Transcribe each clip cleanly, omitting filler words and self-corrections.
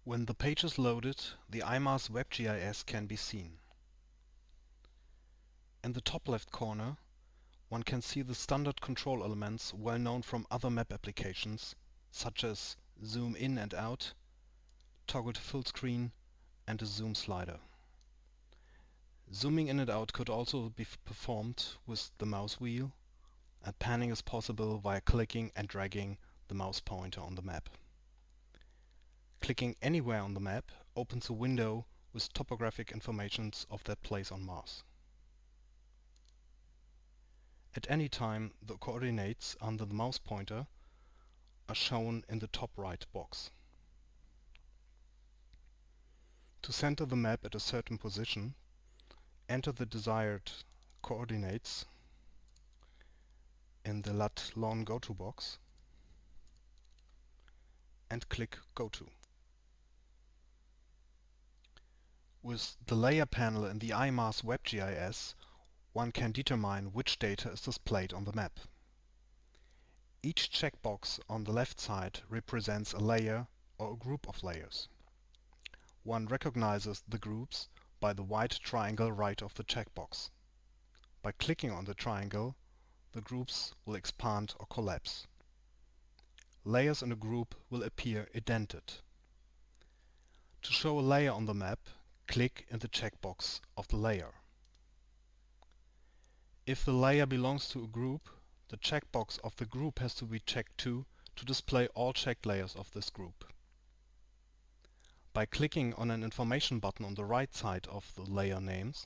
When the page is loaded, the imars webGIS can be seen. In the top left corner, one can see the standard control elements well known from other map applications, such as zoom in and out, toggle to full screen, and a zoom slider. Zooming in and out could also be performed with the mouse wheel, and panning is possible via clicking and dragging the mouse pointer on the map. Clicking anywhere on the map opens a window with topographic information of that place on Mars. At any time, the coordinates under the mouse pointer are shown in the top right box. To center the map at a certain position, enter the desired coordinates in the lat long goto box and click Go To. With the layer panel in the imars webGIS, one can determine which data is displayed on the map. Each checkbox on the left side represents a layer or a group of layers. One recognizes the groups by the white triangle right of the checkbox. By clicking on the triangle, the groups will expand or collapse. Layers in a group will appear indented. To show a layer on the map, click in the checkbox of the layer. If the layer belongs to a group, the checkbox of the group has to be checked too to display all checked layers of this group. By clicking on an information button on the right side of the layer names,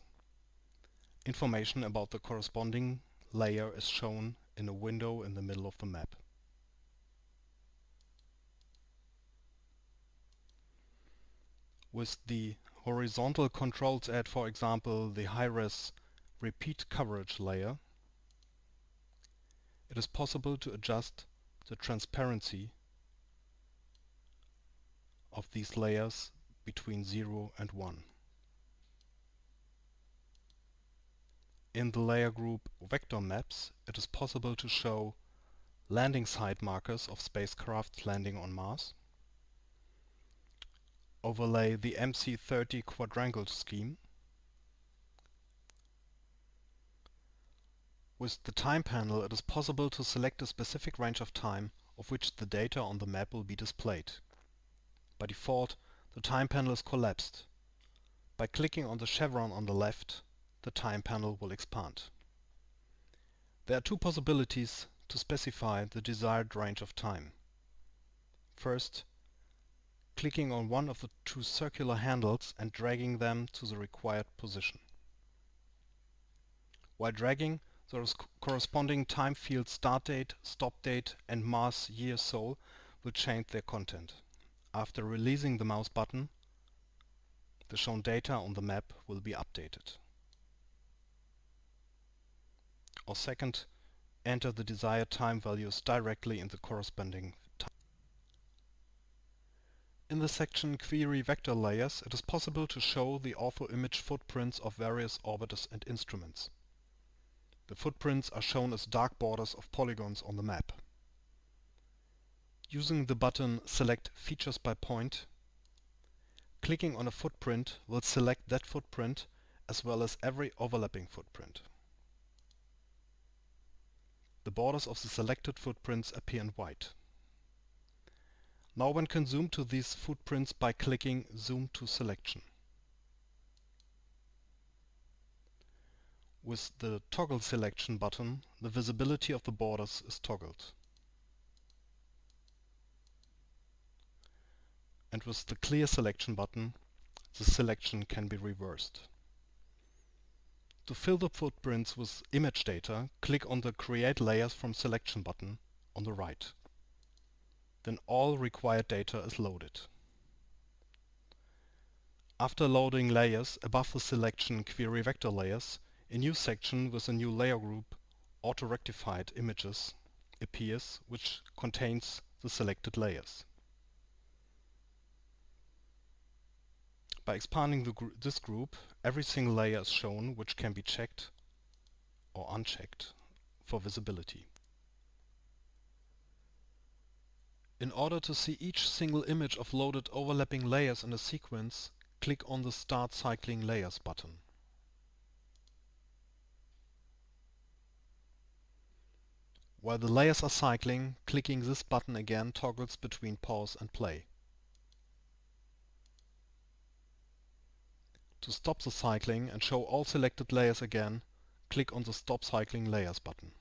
information about the corresponding layer is shown in a window in the middle of the map. With the horizontal controls at, for example, the high-res repeat coverage layer, it is possible to adjust the transparency of these layers between 0 and 1. In the layer group Vector Maps, it is possible to show landing site markers of spacecraft landing on Mars, overlay the MC30 quadrangle scheme. With the time panel, it is possible to select a specific range of time of which the data on the map will be displayed. By default, the time panel is collapsed. By clicking on the chevron on the left, the time panel will expand. There are two possibilities to specify the desired range of time. First, clicking on one of the two circular handles and dragging them to the required position. While dragging, the corresponding time field start date, stop date and Mars year sol will change their content. After releasing the mouse button, the shown data on the map will be updated. Or second, enter the desired time values directly in the corresponding time. In the section Query Vector Layers, it is possible to show the ortho image footprints of various orbiters and instruments. The footprints are shown as dark borders of polygons on the map. Using the button Select Features by Point, clicking on a footprint will select that footprint as well as every overlapping footprint. The borders of the selected footprints appear in white. Now one can zoom to these footprints by clicking Zoom to Selection. With the Toggle Selection button, the visibility of the borders is toggled. And with the Clear Selection button, the selection can be reversed. To fill the footprints with image data, click on the Create Layers from Selection button on the right. Then all required data is loaded. After loading layers above the selection Query Vector Layers, a new section with a new layer group, Auto-Rectified Images, appears, which contains the selected layers. By expanding this group, every single layer is shown, which can be checked or unchecked for visibility. In order to see each single image of loaded overlapping layers in a sequence, click on the Start Cycling Layers button. While the layers are cycling, clicking this button again toggles between pause and play. To stop the cycling and show all selected layers again, click on the Stop Cycling Layers button.